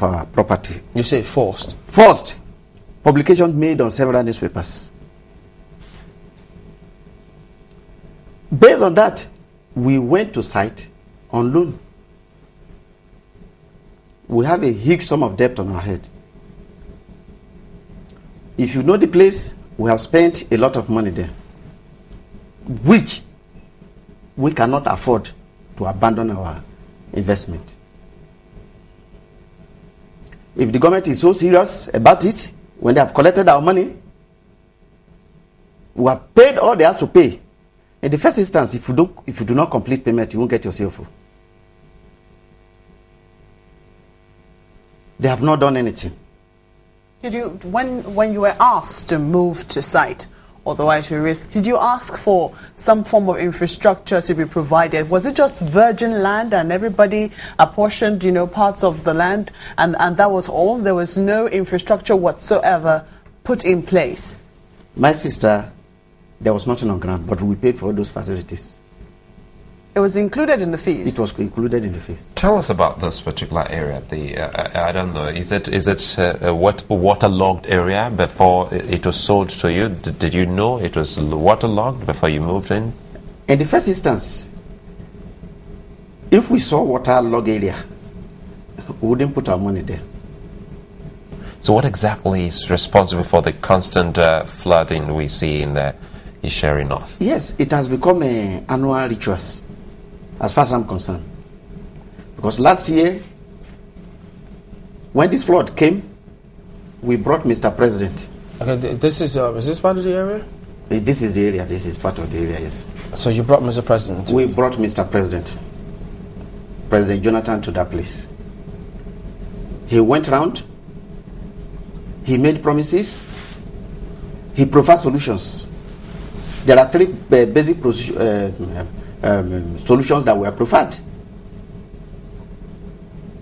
our property. You say forced? Forced. Publication made on several newspapers. Based on that, we went to site on loan. We have a huge sum of debt on our head. If you know the place, we have spent a lot of money there, which we cannot afford to abandon our investment. If the government is so serious about it, when they have collected our money, we have paid all they have to pay. In the first instance, if you do not complete payment, you won't get your CFO. They have not done anything. Did you, when you were asked to move to site, otherwise you risk, did you ask for some form of infrastructure to be provided? Was it just virgin land and everybody apportioned, parts of the land, and that was all? There was no infrastructure whatsoever put in place? My sister, there was nothing on ground, but we paid for all those facilities. It was included in the fees? It was included in the fees. Tell us about this particular area. I don't know, is it a waterlogged area before it was sold to you? Did you know it was waterlogged before you moved in? In the first instance, if we saw waterlogged area, we wouldn't put our money there. So what exactly is responsible for the constant flooding we see in the Isheri North? Yes, it has become an annual ritual, as far as I'm concerned. Because last year, when this flood came, we brought Mr. President. Okay, is this part of the area? This is the area, this is part of the area, yes. So you brought Mr. President? We brought Mr. President, President Jonathan, to that place. He went around, he made promises, he provided solutions. There are three basic solutions that were provided.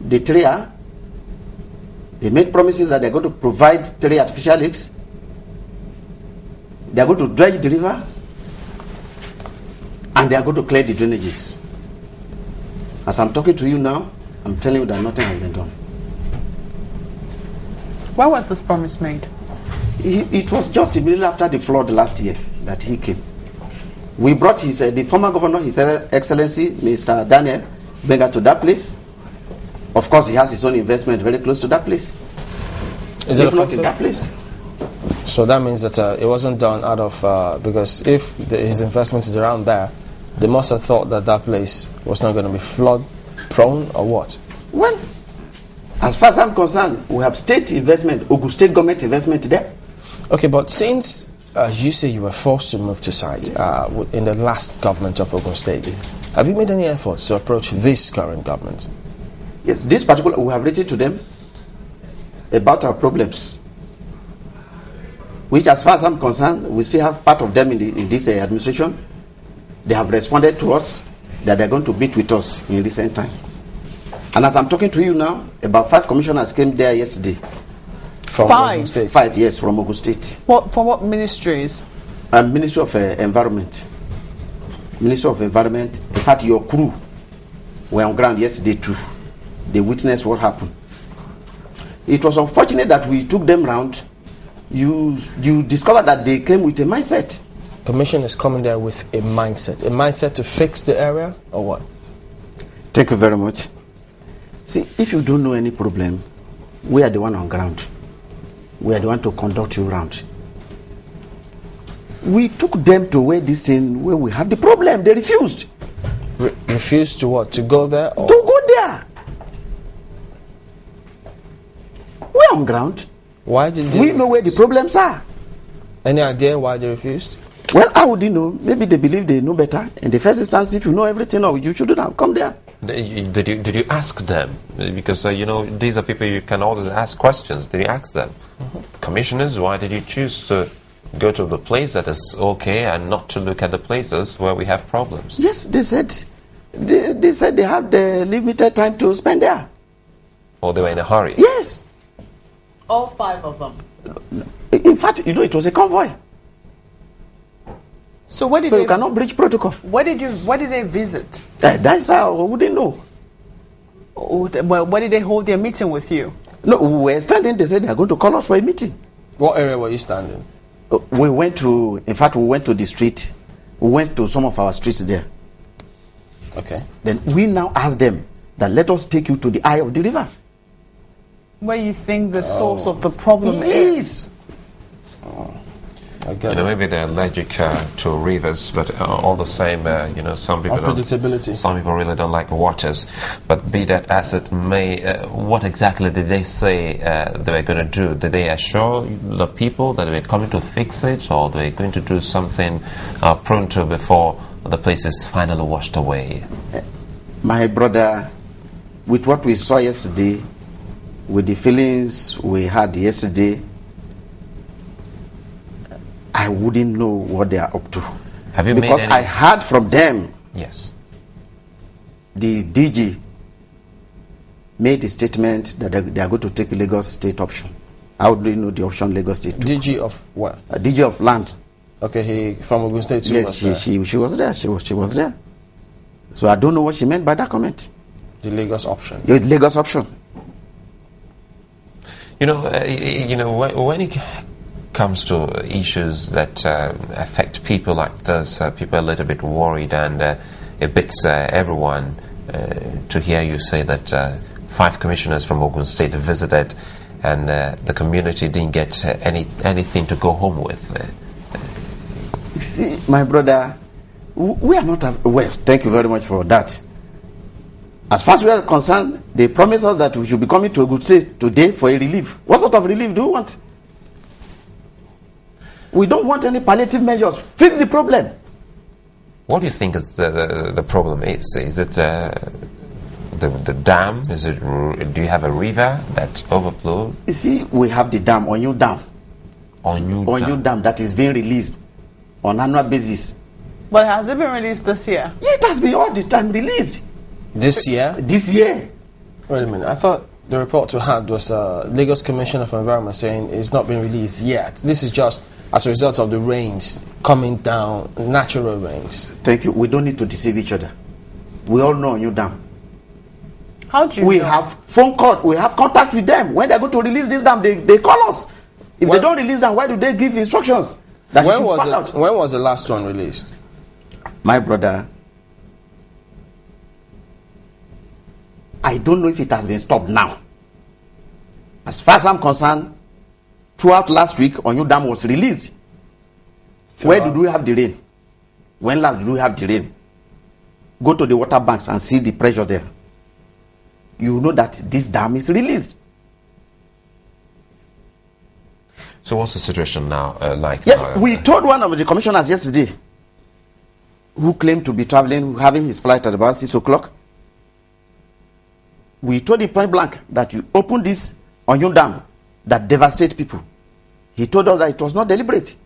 The three are, they made promises that they're going to provide 3 artificial lakes, they're going to dredge the river, and they are going to clear the drainages. As I'm talking to you now, I'm telling you that nothing has been done. When was this promise made? It was just immediately after the flood last year that he came. We brought the former governor, His Excellency, Mr. Daniel Benga, to that place. Of course, he has his own investment very close to that place. Is it not in that place? So that means that it wasn't done out of, because if his investment is around there, they must have thought that that place was not going to be flood prone or what? Well, as far as I'm concerned, we have state investment, Ogun state government investment there. Okay, but since you say you were forced to move to site in the last government of Ogun State, have you made any efforts to approach this current government? Yes, this particular, we have written to them about our problems, which as far as I'm concerned, we still have part of them in this administration. They have responded to us that they're going to meet with us in recent time. And as I'm talking to you now, about 5 commissioners came there yesterday. From 5? Ogun State? 5, yes, from Ogun State. From what ministries? Ministry of Environment. Ministry of Environment. In fact, your crew were on ground yesterday too. They witnessed what happened. It was unfortunate that we took them round. You discovered that they came with a mindset. Commission is coming there with a mindset to fix the area or what? Thank you very much. See, if you don't know any problem, we are the one on ground. We are the one to conduct you around. We took them to where we have the problem. They refused. Refused to what? To go there? Or? To go there. We're on ground. Why did you? We know where the problems are. Any idea why they refused? Well, how would you know? Maybe they believe they know better. In the first instance, if you know everything, or you shouldn't have come there. Did you ask them? Because these are people you can always ask questions. Did you ask them? Commissioners, why did you choose to go to the place that is okay and not to look at the places where we have problems? Yes, they said they have the limited time to spend there. Or they were in a hurry? Yes. All 5 of them? In fact, it was a convoy. So where did you cannot breach protocol. Where did they visit? That's how we didn't know. Well, where did they hold their meeting with you? No, we were standing. They said they are going to call us for a meeting. What area were you standing? We went to, in fact, we went to the street. We went to some of our streets there. Okay. Then we now ask them that let us take you to the eye of the river. Where you think the source of the problem is. I get it. Maybe they're allergic to rivers, but all the same, some people Unpredictability. Some people really don't like waters. But be that as it may, what exactly did they say they were going to do? Did they assure the people that they were coming to fix it, or they were going to do something pronto before the place is finally washed away? My brother, with what we saw yesterday, with the feelings we had yesterday, I wouldn't know what they are up to. Have you because made any... I heard from them. Yes. The DG made a statement that they are going to take Lagos State option. How do you know the option Lagos State took? DG of what? DG of land. Okay, he from Ogun State too. Yes, she was there. She was there. So I don't know what she meant by that comment. The Lagos option. The Lagos option. When it comes to issues that affect people like this, people are a little bit worried, and it beats everyone to hear you say that 5 commissioners from Ogun State visited, and the community didn't get anything to go home with. See, my brother, we are not well. Thank you very much for that. As far as we are concerned, they promised us that we should be coming to Ogun State today for a relief. What sort of relief do you want? We don't want any palliative measures. Fix the problem. What do you think is the problem is? Is it the dam? Is it? Do you have a river that overflows? You see, we have the dam, Ogun Dam. Ogun Dam that is being released on annual basis. But has it been released this year? Yeah, it has been all the time released. This year? This year. Wait a minute. I thought the report we had was Lagos Commissioner for Environment saying it's not been released yet. This is just as a result of the rains coming down, natural rains. Thank you. We don't need to deceive each other. We all know Ogun Dam. How do you We know? have phone call. We have contact with them. When they're going to release this dam, they call us. If they don't release them, why do they give instructions? That When was the last one released? My brother, I don't know if it has been stopped now. As far as I'm concerned, throughout last week, Ogun Dam was released. Where did we have the rain? When last did we have the rain? Go to the water banks and see the pressure there. You know that this dam is released. So what's the situation now like? Yes, we told one of the commissioners yesterday, who claimed to be traveling, having his flight at about 6 o'clock. We told him point blank that you open this Ogun Dam that devastates people. He told us that it was not deliberate.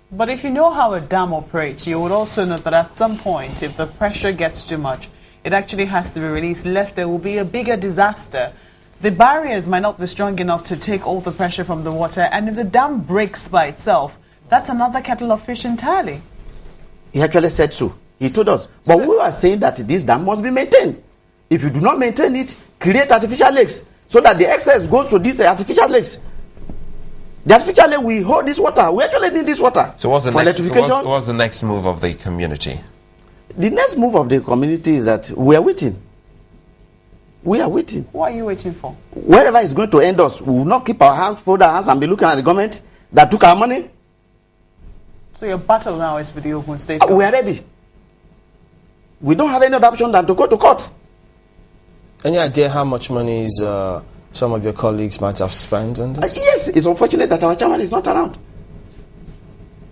But if you know how a dam operates, you would also know that at some point, if the pressure gets too much, it actually has to be released, lest there will be a bigger disaster. The barriers might not be strong enough to take all the pressure from the water, and if the dam breaks by itself, that's another kettle of fish entirely. He actually said so. He told us. But we are saying that this dam must be maintained. If you do not maintain it, create artificial lakes so that the excess goes to these artificial lakes. The artificial lake, we hold this water. We actually need this water. So what's the for next? electrification. What's the next move of the community? The next move of the community is that we are waiting. We are waiting. What are you waiting for? Wherever it's going to end us, we will not keep our hands, fold our hands, and be looking at the government that took our money. So your battle now is with the Ogun State We government. are ready. We don't have any other option than to go to court. Any idea how much money some of your colleagues might have spent on this? Yes, it's unfortunate that our chairman is not around.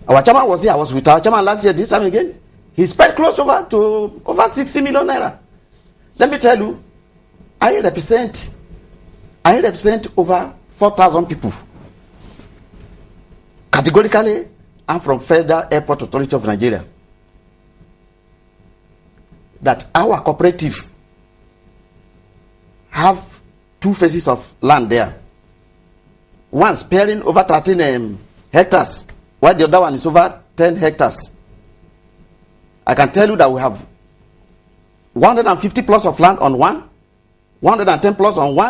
Our chairman was here. I was with our chairman last year, this time again. He spent close to over 60 million naira. Let me tell you, I represent over 4,000 people. Categorically, I'm from Federal Airport Authority of Nigeria. That our cooperative have 2 phases of land there. One sparing over 13 hectares, while the other one is over 10 hectares. I can tell you that we have 150 plus of land on one, 110 plus on 1